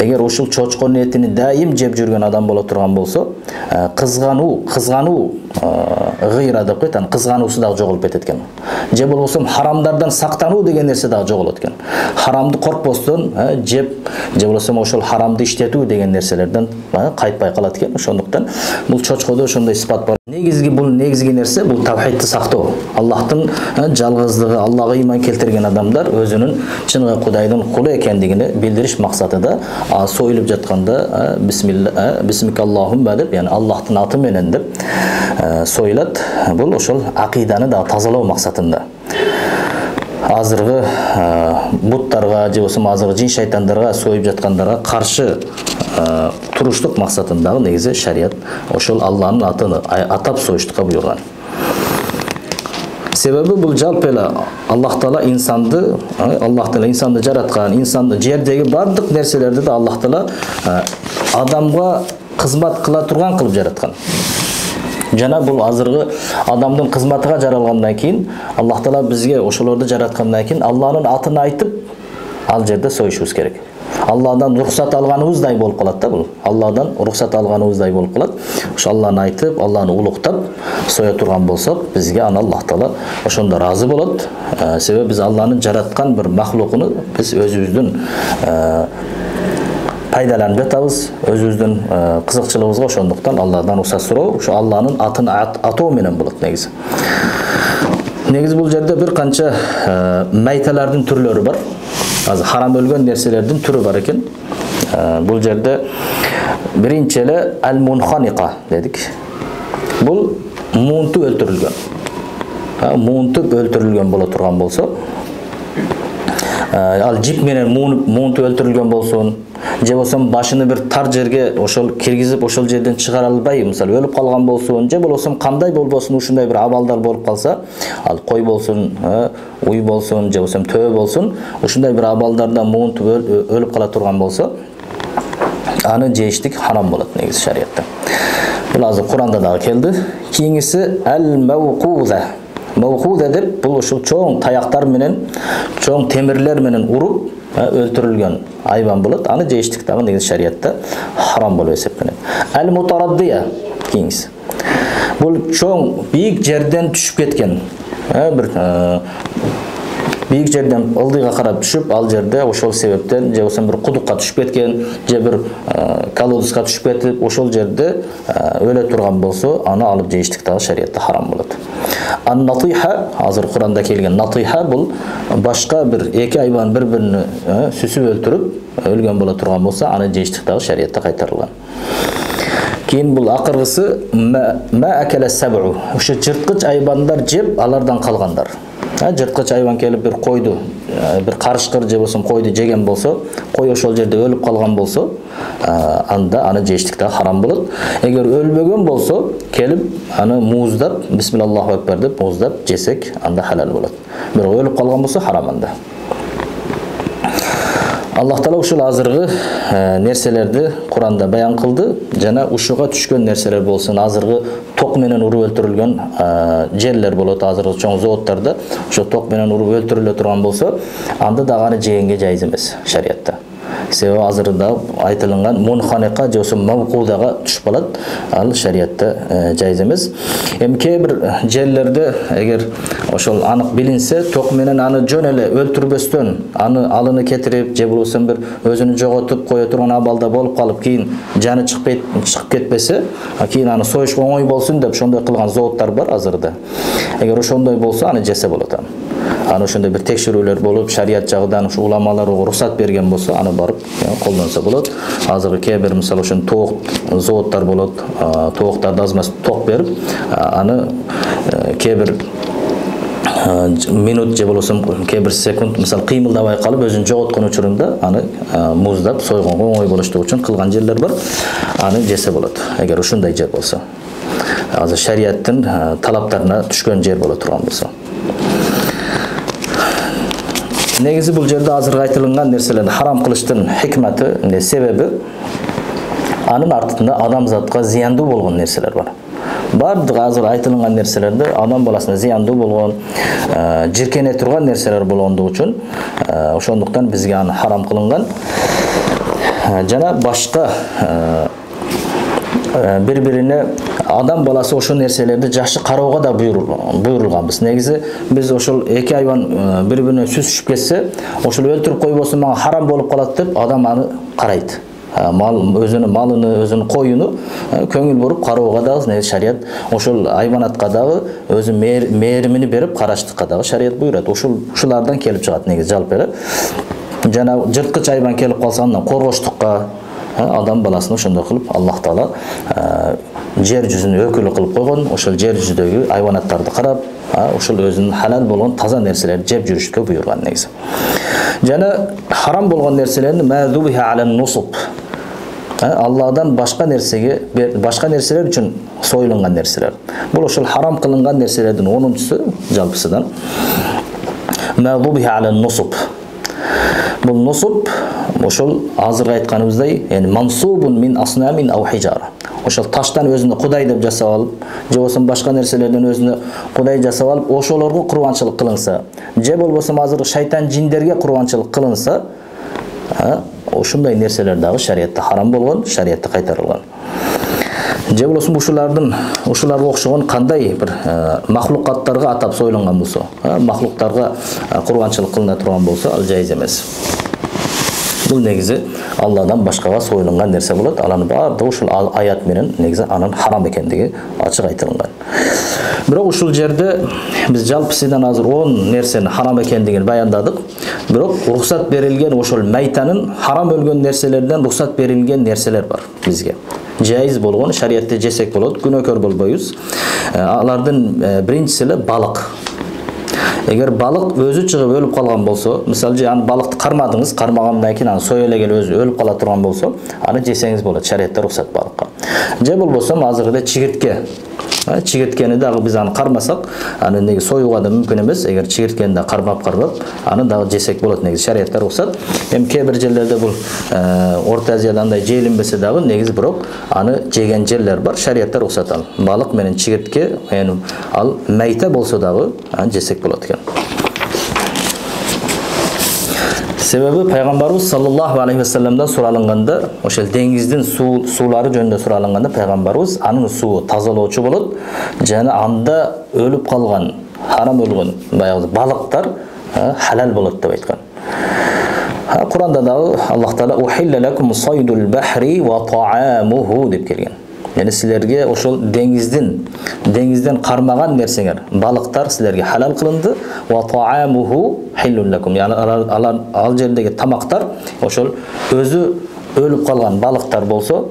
эгер ушул чочконун этини дайым жеп жүргөн адам боло турган болсо, кызгануу гыйра деп коет, кызгануусу дагы жоголуп кетет экен. Же болбосо харамдардан сактануу деген нерсе дагы жоголот экен. Харамды коркпостон жеп, же болбосо ошол харамды иштетүү деген нерселерден кайтпай калат экен. Ошондуктан бул чочкодо ошондой сыпат бар. Негизги нерсе бул тавхидти сактоо. Аллахтын жалгыздыгы, Аллага ыйман келтирген адамдар өзүнүн чыныгы Кудайдын кулу экендигини билдириш максатында союлуп жатканда бисмикаллахумма деп, яны Аллахтын аты менен деп союлат. Бул ошол акыйданы да тазалоо максатында. Азыркы буттарга же болбосо азыркы жин шайтандарга союп жаткандарга каршы туруштук максатындагы негизи шарият ошол Алланын атын атап союштукка буйруган. Себеби бул жалпы эле Аллах Таала инсанды жараткан, инсанды жердеги бардык нерселерди да Аллах Таала адамга кызмат кыла турган кылып жараткан. Жана бул азыркы адамдын кызматыга жаралгандан кийин Аллах Таала бизге ошолорду жараткандан кийин Алланын атын айтып ал жерде союшубуз керек. Алладан рухсат алганыбыздай болуп калат да бул. Алладан рухсат алганыбыздай болуп калат. Ошо Алланы айтып, Алланы улуктап соя турган болсок, бизге аны Аллах Таала ошондо разы болот. Себеби биз Алланын жараткан бир махлукуну биз өзүбүздүн пайдаланып жатабыз, өзүбүздүн кызыкчылыгыбызга. Ошондуктан Алладан рухсат суроо, ошо Алланын атын атоо менен болот негизи. Негизи бул жерде бир канча майталардын түрлөрү бар. Азыр харам өлгөн нерселердин түрү бар экен. Бул жерде биринчи эле ал-мунханика дедик. Бул муунтуп өлтүрүлгөн. Муунтуп өлтүрүлгөн боло турган болсо, ал жип менен муунтуп өлтүрүлгөн болсун, же болбосо башыны бир тар жерге ошол киргизип ошол жерден чыгара албай, мисалы өлүп калган болсун, же болбосо кандай болбосун ушундай бир абалдар болуп калса, ал кой болсун, уй болсун, же болбосо төбө болсун, ушундай бир абалдарда муунтуп өлүп кала турган болсо, аны жештик харам болот негизи шариятта. Бул азыр Куранда дагы келди. Кийинкиси ал-мавқуза. Мавқуза деп бул ушул чоң таяктар менен, чоң темирлер менен уруп өлтүрүлгөн айбан болот. Аны жештик дагы негизи шариятта харам болуп эсептелет. Ал-мутараддия кийинкиси. Бул чоң бийик жерден түшүп кеткен. Бир бийик жерден ылдыйга карап түшүп, ал жерде ошол себептен же болбосо бир кудукка түшүп кеткен, же бир колодузга түшүп кетип, ошол жерде өлө турган болсо, аны алып жештик дагы шариятта харам болот. Ан-натиха, азыр Куранда келген натиха, бул башка бир эки айбан бири-биrini сүсүп өлтүрүп өлгөн боло турган болсо, аны жештик дагы шариятта кайтарылган. Кийин бул акыргысы ма акала саб'у. Ошо жырткыч айбандар жеп, алардан калгандар. Жырткыч айбан келип бир койду bir карышкыр же болсо койду жеген болсо, кой ошол жерде өлүп калган болсо, анда аны жештик да харам болот. Эгер өлбөгөн болсо, келип аны мууздап, бисмиллаху акбар деп мууздап жесек, анда халал болот. Бирок өлүп калган болсо харам анда. Аллах Таала ушул азыргы нерселерди Куранда баян кылды. Жана ушуга түшкөн нерселер болсун, азыргы ток менен уруп өлтүрүлгөн жерлер болот, азыркы чоң заводдордо ошо ток менен уруп өлтүрүлө турган болсо, анда дагы аны жегенге жайыз эмес шариятта. Себеби азырда айтылган мунханика же болсо мавкудага түшүп калат, ал шариятта жайыз эмес. Эми кээ бир жерлерде эгер ошол анык билинсе, ток менен аны жөн эле өлтүрбөстөн, алыны кетирип же болбосо бир өзүнү жоготуп кое турган абалда болуп калып, кийин жаны чыгып кетпесе, кийин аны союшка оңой болсун деп ошондой кылган заводдор бар азырда. Эгер ошондой болсо, аны жесе болот. Аны ошондой бир текшерүүлөр болуп, шарият жагынан ушу уламалар уруксат берген болсо, аны барып колдонсо болот. Азыркы кээ бир мисалы ошон тоок заводдор болот, тооктарды азмас ток берип, аны кээ бир минут же болосо кээ бир секунд мисалы кыймылдабай калып өзүн жоготкон учурунда аны муздап сойгонго оңой болуштугу үчүн кылган жерлер бар. Аны жесе болот. Эгер ушундай жер болсо, азыр шариаттын талаптарына түшкөн жер боло турган болсо. Негизи бул жерде азыркы айтылган нерселерди харам кылыштын хикматы, себеби анын артында адамзатка зыяндуу болгон нерселер бар. Бардыгы азыр айтылган нерселерде адам баласына зыяндуу болгон, жиркене турган нерселер болгондугу үчүн ошондуктан бизге аны харам кылынган. Жана башка бири-бирине адам баласы ошол нерселерди жакшы кароого да буйрулганбыз. Негизи биз ошол эки айван бири-бирине сүзүшүп кетсе, ошол өлтүрүп койбосун мага харам болуп калат деп адам аны карайт. Өзүнүн малыны, өзүнүн коюну көңүл буруп кароого дагы шарият ошол айванатка дагы өзү мээримини берип караштыкка дагы шарият буйрат. Ушулардан келип чыгат негизи жалпы эле. Жана жырткыч айван келип калса, андан коргоштукка адам баласына ошондой кылып Аллах Таала жер жүзүнө өкүлү кылып койгон. Ошол жер жүзүдөгү айванаттарды карап, ошол өзүнүн халал болгон таза нерселерди жеп жүрүшкө буйрган негизи. Жана харам болгон нерселерди мазубиха алан нусуб, Алладан башка нерселер үчүн союлган нерселер. Бул ошол харам кылынган нерселердин 10-су жалпысынан. Мазубиха алан нусуб. Бул нусуб ошол азыркы айтканыбыздай, яни мансубун мин аснамин ау хижара. Ошол таштан өзүнө кудай деп жасап алып, же болбосо башка нерселерден өзүнө кудай жасап алып, ошолорго курбанчылык кылынса, же болбосо азыр шайтан жиндерге курбанчылык кылынса, ошондой нерселер дагы шариятта харам болгон, шариятта кайтарылган. Же болбосо ушуларга окшогон кандай бир махлукаттарга атап союлган болсо, махлуктарга курбанчылык кылына турган болсо, ал жайыз эмес. Бул негизи Алладан башкага союлган нерсе болот. Аланы баардыгы ушул аят менен негизи анын харам экендиги ачык айтылган. Бирок ушул жерде биз жалпысынан азыр 10 нерсени харам экендигин баяндадык. Бирок уруксат берилген ошол майтанын харам өлгөн нерселерден уруксат берилген нерселер бар бизге. Жайыз болгон, шариятта жесек болот, күнөөкөр болбойбуз. Алардын биринчиси эле балык. Эгер балык өзү чыгып өлүп калган болсо, мисалы аны балыкты кармадыңыз, кармагандан кийин аны союп эле келип өзү өлүп кала турган болсо, аны жесеңиз болот, шариятта уруксат балыкка. Же болбосо азыркыда чигиртке. Чигирткени дагы биз аны кармасак, аны неге союуга да мүмкүн эмес. Эгер чигирткени да кармап, аны дагы жесек болот, негизи шариятта уруксат. Эми кээ бир жерлерде бул Орто Азияда андай жейлинбесе дагы, негизи бирок аны жеген жерлер бар, шариятта уруксат ал. Балык менен чигиртке, ал майта болсо дагы жесек болот экен. Себеби пайгамбарыбыз саллаллаху алейхи ва салламдан суралганда, ошол деңиздин суулары жөнүндө суралганда пайгамбарыбыз анын суу тазалоочу болот, жана анда өлүп калган, харам өлгөн баягы балыктар халал болот деп айткан. Куранда дагы Аллах Таала ухилля лакум сайдул бахри ва таамуху деп келген. Yani sizlerge ошол деңизден кармаган нерсеңер, балыктар sizlerge халал кылынды. Ва таамуху хиллун лакум. Yani ал жердеги тамактар ошол өзү өлүп калган балыктар болсо,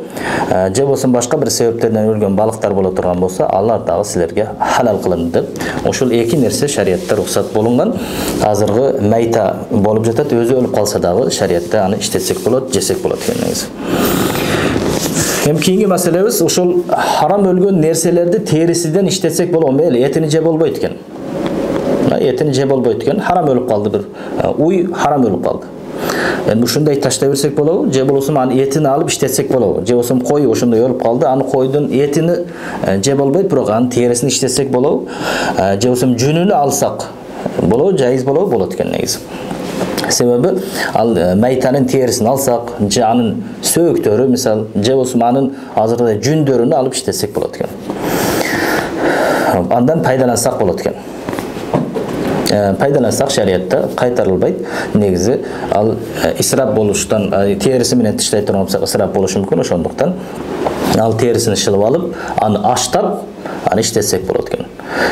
же болсо башка бир себептерден өлгөн балыктар боло турган болсо, алар дагы силерге халал кылынды деп. Ошол эки нерсе шариатта рухсат болунган. Азыркы майта болуп жатат, өзү өлүп калса дагы шариатта аны иштетсек болот, жесек болот экенбиз. Hem keyingi meselemiz ошол haram өлгөн нерселерди терисиден иштетсек болот. Мейли этини жеп болбойт экен. Этини жеп болбойт экен. Харам өлүп калды бир. Уй харам өлүп калды. Эми ушундай таштай берсек болобу? Же болсо аны этини алып иштетсек болобу? Же болсо кой ошондой өлүп калды, аны койдун этини жеп болбойт, бирок анын терисин иштетсек болобу? Же болсо жүнүнү алсак болобу? Жайыз болобу? Болот экен негизи. Себеби ал майтанын терисин алсак, же анын сөөктөрү, мисал, же болсо анын азыркы жүндөрүнү алып иштетсек болот экен. Андан пайдалансак болот экен. Пайдалансак шариатта кайтарылбайт. Негизи ал исрап болуштан, териси менен тыштай турган болсак исрап болушу мүмкүн, ошондуктан ал терисин шылып алып, аны аштап, аны иштетсек болот экен.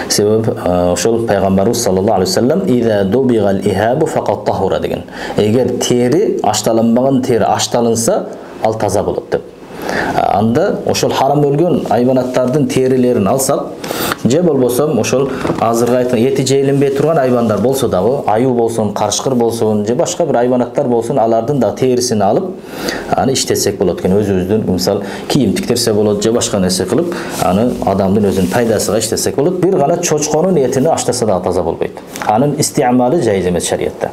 Себеби ошол пайгамбарыбыз саллаллаху алейхи ва саллям "Иза дубигал ихабу фaqat tahura" деген. Эгер тери ашталынбаган тери ашталынса, ал таза болот деп. Анда ошол харам өлгөн айбанаттардын терилерин алсак, же болбосо ошол азыркы айткан эти жейилинбей турган айбандар болсо дагы, аюу болсун, карышкыр болсун, же башка бир айбанаттар болсун, алардын да терисин алып, аны иштетсек болот экен. Өзүбүздүн, мисал, кийим тиктирсе болот, же башка нерсе кылып, аны адамдын өзүнүн пайдасына иштетсек болот. Бир гана чочконун этини аштаса да таза болбойт. Анын истиамалы жайыз эмес шариатта.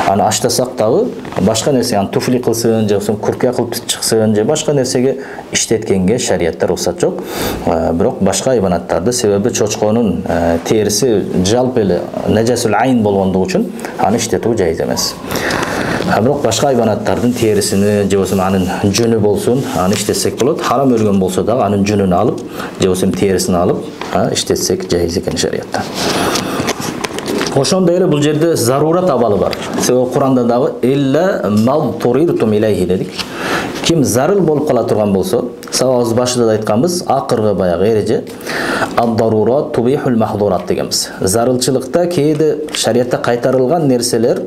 Аны аштасак дагы башка нерсе, аны туфли кылсын, же болсо курпя кылып чыксын, же башка нерсеге иштеткенге шариатта рухсат жок. Бирок башка айбанаттарды, себеби чочконун териси жалпы эле нажасул айн болгондугу үчүн аны иштетүү жайыз эмес. Бирок башка айбанаттардын терисини, же болсо анын жүнү болсун, аны иштетсек болот. Харам өлгөн болсо дагы анын жүнүн алып, же болсо терисин алып, иштетсек жайыз экен шариатта. Ошондой эле бул жерде зарурат абалы бар. Себеби Куранда дагы "Илля мадтуриртум илейхи" дедик. Ким зарыл болуп кала турган болсо, сабагыбыз башында да айтканбыз, акыркы баягы эреже "Ад-дарурат тубихул махдурат" дегенбиз. Зарылчылыкта кээде шариатта кайтарылган нерселер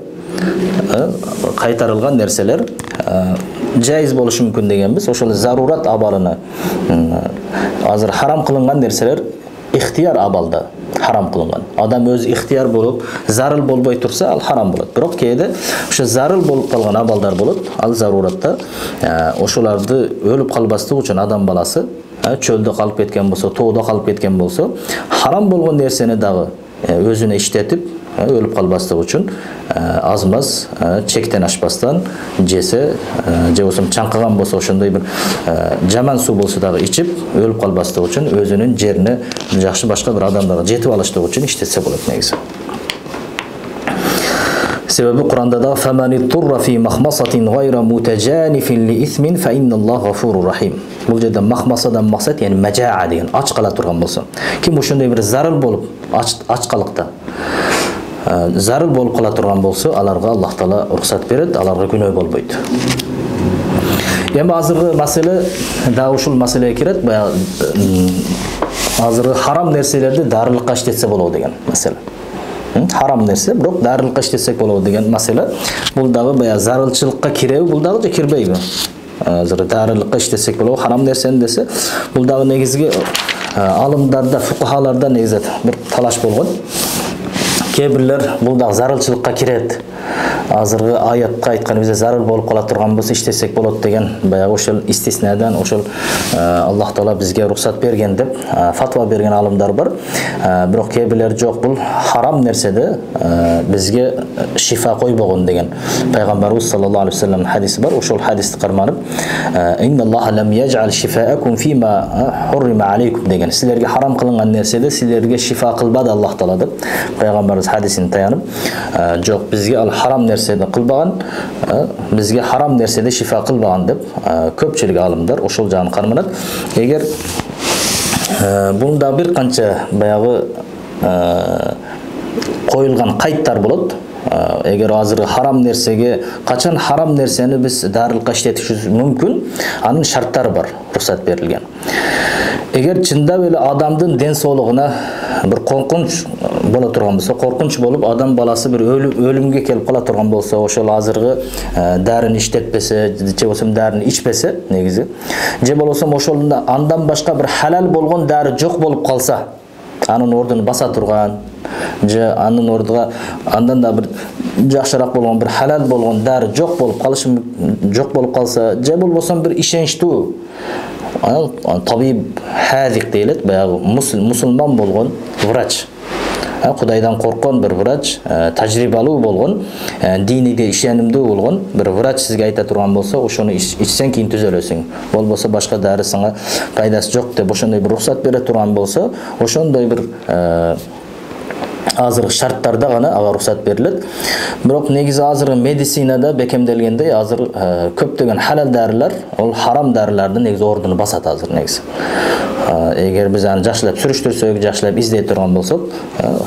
жайыз болушу мүмкүн дегенбиз. Ошол зарурат абалына азыр харам кылынган нерселер ихтияр абалда харам кылынган. Адам өзү ихтияр болуп, зарыл болбой турса, ал харам болот. Бирок кээде ошо зарыл болуп калган абалдар болот. Ал заруратта ошоларды өлүп калбастык үчүн адам баласы чөлдө калып кеткен болсо, тоодо калып кеткен болсо, харам болгон нерсени дагы өзүнө иштетип, өлүп калбастык үчүн аз-маз чектен ашпастан жесе, же болсо чаңкыган болсо, ошондой бир жаман суу болсо дагы ичип, өлүп калбастык үчүн өзүнүн жерине жакшы башка бир адамдарга жетип алыштык үчүн иштетсе болот негизи. Себеби Куранда да "Фамани турра фи махмасатин гайра мутажанифин ли исмин фа инналлаху гафурур рахим". Бул жерде махмасадан максат, яни мажаа деген, ач кала турган болсо. Ким ошондой бир зарыл болуп, ачкалыкта зарыл болуп кала турган болсо, аларга Аллах Таала рухсат берет, аларга күнөө болбойт. Эми азыркы маселе да ушул маселеге кирет, баягы азыркы харам нерселерди дарылыкка иштетсе болобу деген маселе. Харам нерсе, бирок дарылыкка иштетсек болобу деген маселе. Бул дагы баягы зарылчылыкка киреби, бул дагы же кирбейби? Азыр дарылыкка иштетсек болобу харам нерсени десе, бул дагы негизги алымдарда, фукахаларда негизи бир талаш болгон. Кебирлер бул дагы зарылчылыкка кирет. Азыркы аятка айтканыбызда зарыл болуп кала турган болсо иштесек болот деген баягы ошол истиснадан ошол Аллах Таала бизге рухсат берген деп фатва берген алымдар бар. Бирок кебирлер жок, бул харам нерседе бизге шифа койбогон деген пайгамбарыбыз саллаллаху алейхи ва саллям хадиси бар. Ошол хадисти карманып "Инналлаха лам яж'ал шифаакум фима хуррима алейкум" деген. Силерге харам кылынган нерседе силерге шифа кылбады Аллах Таала деп пайгамбарыбыз хадисин таянып, жок, бизге ал харам нерседе кылбаган, бизге харам нерседе шифа кылбаган деп көпчүлүк алымдар ошол жагын карманат. Эгер бунда бир канча баягы коюлган кайттар болот. Эгер азыр харам нерсеге, качан харам нерсени биз дарылыкка иштетишибиз мүмкүн, анын шарттары бар, рухсат берилген. Эгер чындап эле адамдын ден соолугуна bir korkunç bola turgan bolsa, korkunç bolup adam balası bir ölümge kelip kala turgan bolsa, oşol azırgı darini işletpese, je bolsam darini içpese negizi, je bolsam oşolunda andan başka bir halal bolgon dari jok bolup kalsa, anın ordunu basa turgan, je anın orduga andan da bir жақшырақ болған bir halal болған дәрі жоқ болып қалса, же болбосам bir işençtүү tabib hadik deyilет, баягы musulman болған врач, Кудайдан корккон bir врач, тажрыйбалуу болгон, диниге ишенимдүү болгон bir врач сизге айта турган болсо, ошону ичсең кийин түзөлөсүң. Болбосо башка дары сага пайдасы жок деп ошондой bir уруксат бере турган болсо, ошондой bir азыркы шарттарда гана ага рухсат берилет. Бирок негизи азыркы медицинада бекемделгендей азыр көптөгөн халал дарылар, ол харам дарылардын негизи ордуну басат азыр негизи. Эгер биз аны жакшылап сүрүштүрсөк, жакшылап издей турган болсок,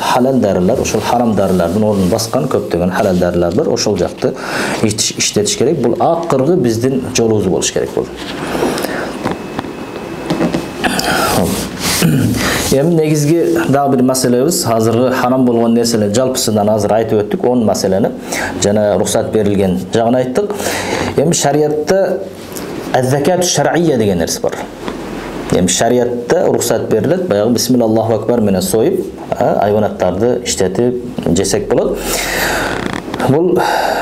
халал дарылар, ошол харам дарылардын ордун баскан көптөгөн халал дарылар бар. Ошол жакты иштетиш керек. Бул акыркы биздин жолубуз болуш керек бул. Эми негизги дагы бир маселебиз, азыркы харам болгон нерселер жалпысынан азыр айтып өттүк, он маселени жана рухсат берилген жагын айттык. Эми шариятта az-zakat şer'iyye деген нерсе бар. Эми шариятта рухсат берилет, баягы бисмиллаху акбар менен союп, айванаттарды иштетип жесек болот. Бул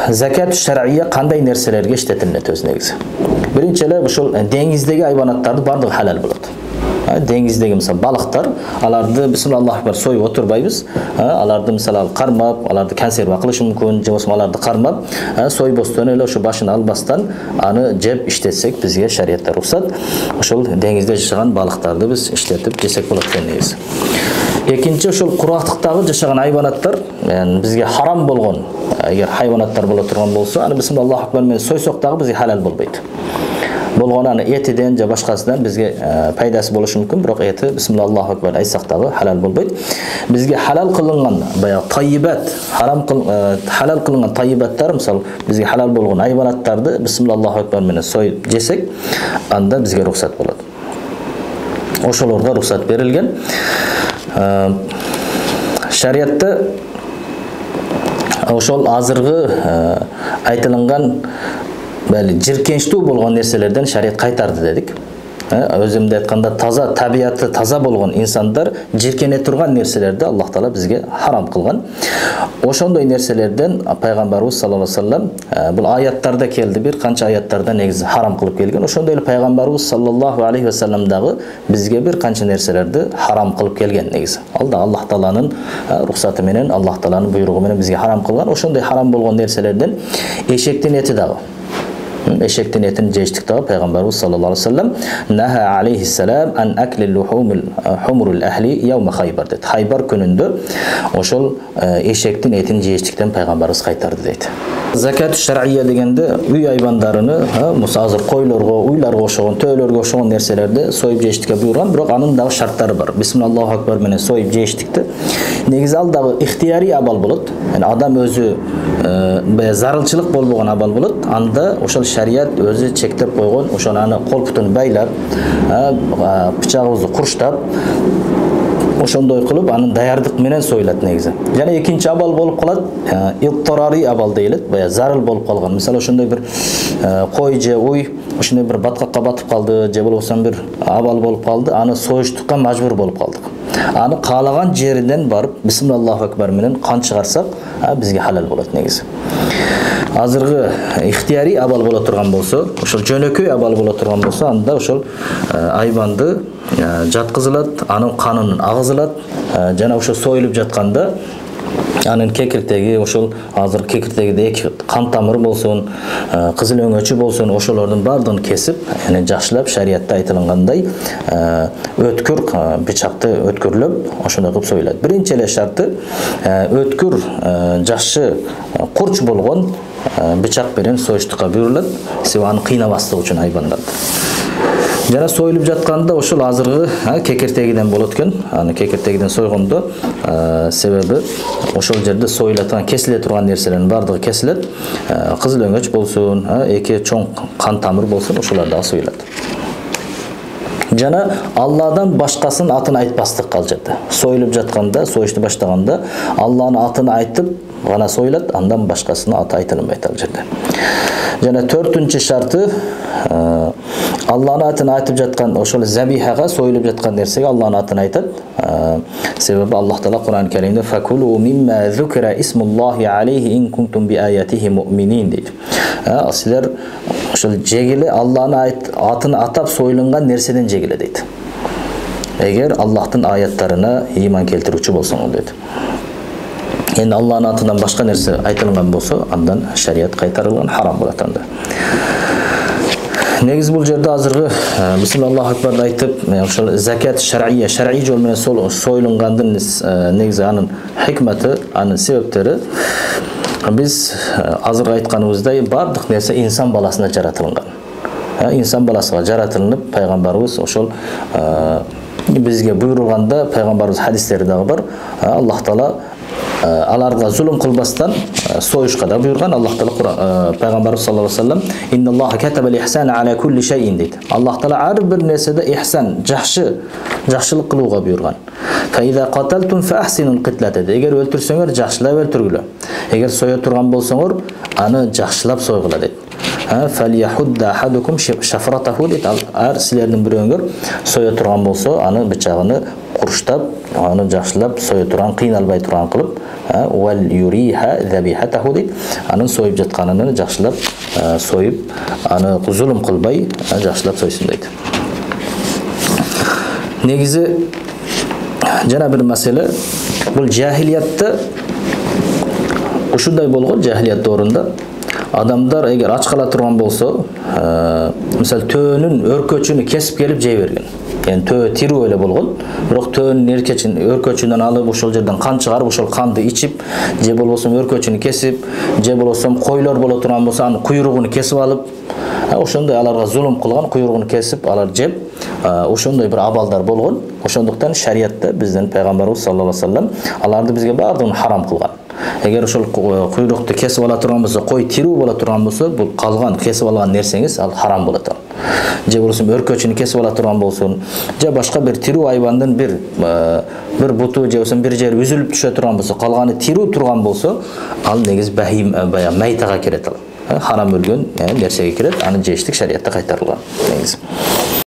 закат шар'iyye кандай нерселерге иштетилет өз негизи. Биринчи эле ушул деңиздеги айванаттарды бардыгы халал болот. Dengizdeki mesela balıklar, alarda bismillah var soyup oturbayız. Alarda mesela karmap, alarda konserve kılışı mümkün, cevosum alarda karmap, soyup ostonu öyle şu başını albastan anı cep işletsek bizge şeriatta ruhsat. Şol dengizde yaşayan balıklarda biz işletip yesek bolat deneyiz. Ekinci şol kuraklıktagı yaşayan hayvanatlar, yani bizge haram bolgon, eğer hayvanatlar bola turgan bolsa, anı bismillah akbar men soysokdagı bizge halal bolbaydı. Bolğanany etiden же başkasından bizge paydası boluşu mümkün, biroq eti bismillah akbar aysaqdagı halal bolbayt. Bizge halal kılıngan bayağı tayyibat, halal kılıngan tayyibatlar misal bizge halal bolğan hayvanatlardı bismillah akbar menen soyup jesek, anda bizge ruhsat bolot. Oşolorga ruhsat berilgen. Şariatda oşol azırgı aytılıngan jirkençtүү болгон нерселерден шарият кайтарды дедик. Өзүмдө айтканда таза табиаты таза болгон инсандар жиркене турган нерселерди Аллах Таала бизге харам кылган. Ошондой нерселерден пайгамбарыбыз саллаллаху алейхи вассалам бул аяттарда келди, бир канча аяттарда негизи харам кылып келген. Ошондой эле пайгамбарыбыз саллаллаху алейхи вассалам дагы бизге бир канча нерселерди харам кылып келген негизи. Ал да Аллах Тааланын рухсаты менен, Аллах Тааланын буйругу менен бизге харам кылган. Ошондой харам болгон нерселерден эшектин эти дагы. Eşektin etini jeçtik dagı Peygamberimiz sallallahu aleyhi ve sellem naha aleyhisselam an aklil humurul ahli yevme Haybar dedi. Haybar gününde oşol eşektin etini jeçtikten Peygamberimiz kaytardı dedi. Zakat şer'iyye degende uy hayvanlarını azır koylarga, uylarga oşoğun, töylörge oşoğun nerselerde soyup jeçtikke buyurgan, biroq anın dagı şartları var. Bismillahu akbar menen soyup jeçtikte negizi al dagı ihtiyari abal bolot. Yani adam özü zarılçılık bolboğan abal bolot. Anda oşol şeriat özü çektep koygon, oşol anı kol putunu baylap, bıçağımızı kuruştap, oşondoy kılıp anın dayardık menen soyulat negizi. Jana ekinci abal bolup kalat, iltorari abal deyilet, baya zarıl bolup kalgan. Misal oşondoy bir koy je uy, oşondoy bir batkakka batıp kaldı, je bolbosan bir abal bolup kaldı, anı soyuştukka majbur bolup kaldık. Anı kalagan jerinden barıp bismillahu akbar menen kan çıkarsak bizge halal bolat negizi. Azırgı ihtiyari abal bola turgan bolsa, oşol jönököy abal bola turgan bolsa, anda oşol aybandı jatkızılat, anın kanının ağızılat, jana oşol soyulup jatkanda anın kekirtegi, oşol azır kekirtegide eki kan tamırı bolsun, kızıl öngöçü bolsun, oşolordun bardığını kesip, yani jakşılap şariatta aytılınganday ötkür, bıçakta ötkürlüp, oşona kıp soyulat. Birinci ele şartı, ötkür, jakşı, kurç bolgon, bıçak beren soyuştukka buyurulat, sevanı kıynabastığı üçün hayvanlardı. Jana soyulup jatkanda oşol azırgı kekirtegiden bolot eken, anı kekirtegiden soygondo sebebi oşol jerde soyulatan, kesile turgan nerseleriň bardygy kesilet. Kızıl öngöç bolsun, eki çoň kan tamır bolsun, oşolar da soyulat. Жана Алладан башкасынын атын айтпастык калжаты. Союлуп жатканда, союшту баштаганда Алланын атын айтып гана союлат, андан башкасынын аты айтылбайт ал жерде. Жана 4-нчү шарты Алланын атын айтып жаткан ошол забихага союлуп жаткан нерсеге Алланын атын айтат. Себеби Аллах Таала Кур'ан-ы Керимде "Факулу мимма зукира исмуллахи алейхи ин кунтум би аятихи муъминин" дейт. Силер ошол жегиле Алланын атын атап союлунган нерседен жегиле дейт. Эгер Аллахтын аяттарына ыйман келтирүүчү болсоңор дейт. Енді Аллахның атынан башка нерсе айтылган болсо, андан шарият кайтарылган, харам болот анда. Негизи бул жерде азыркы бисмиллаху акбарды айтып, ошол закат шар'ия, шар'ий жол менен союлунгандын негизи анын хикмати, анын себептери биз азыркы айтканыбыздай бардык нерсе инсан баласына жаратылган. Инсан баласына жаратылып, пайгамбарыбыз ошол бизге буйруганда, пайгамбарыбыз хадистери дагы бар. Аллах Таала аларга зулум кылбастан союшка да буйрган. Аллах Таала пайгамбарыбыз саллаллаху алейхи ва саллям "Инналлаха катабал ихсана ала кулли шайин" дейт. Аллах Таала ар бир нерседе ихсан, жакшылык кылууга буйрган. "Фа иза каталтум фа ахсинул китлата" дейт. Эгер өлтүрсөңөр, жакшылап өлтүргүлө. Эгер сое турган болсоңор, аны жакшылап сойгула дейт. "Фалияхудда ахадукум шафратаху" дейт. Ар силердин бирөөңөр сое турган болсо, аны бычагыны курштап, аны жакшылап сое турган, кыйналбай турган кылып, "Вал юриха забихатаху" дейт. Анын союп жатканын жакшылап союп, аны зулум кылбай, жакшылап сойсун дейт. Негизи жана бир маселе, бул жахилиятта ушундай болгон, жахилият доорунда адамдар эгер ач кала турган болсо, мисалы төөнүн өркөчүнү кесип келип жей берген. Yani tөө тирүү эле болгон, бирок төөнүн өркөчүнөн алып, ошол жерден кан чыгарып, ошол канды ичип, же болбосо өркөчүнү кесип, же болбосо койлор боло турган болсо, анын куйругун кесип алып, ошондой аларга зулум кылган, куйругун кесип алар жеп, ошондой бир абалдар болгон. Ошондуктан шариятта биздин пайгамбарыбыз саллаллаху алейхи ва саллям аларды бизге баардыгын харам кылган. Эгер ошол куйрукту кесип ала турган болсо, кой тирүү боло турган болсо, бул калган кесип алган нерсеңиз ал харам болот. Же болбосо өркөчүнү кесип ала турган болсун, же башка бир тирүү айбандын бир буту же болбосо бир жери үзүлүп түшө турган болсо, калганы тирүү турган болсо, ал негиз бахим, майтага кирет ал. Харам өлгөн нерсеге кирет, аны жештик шариятта кайтарылган. Негиз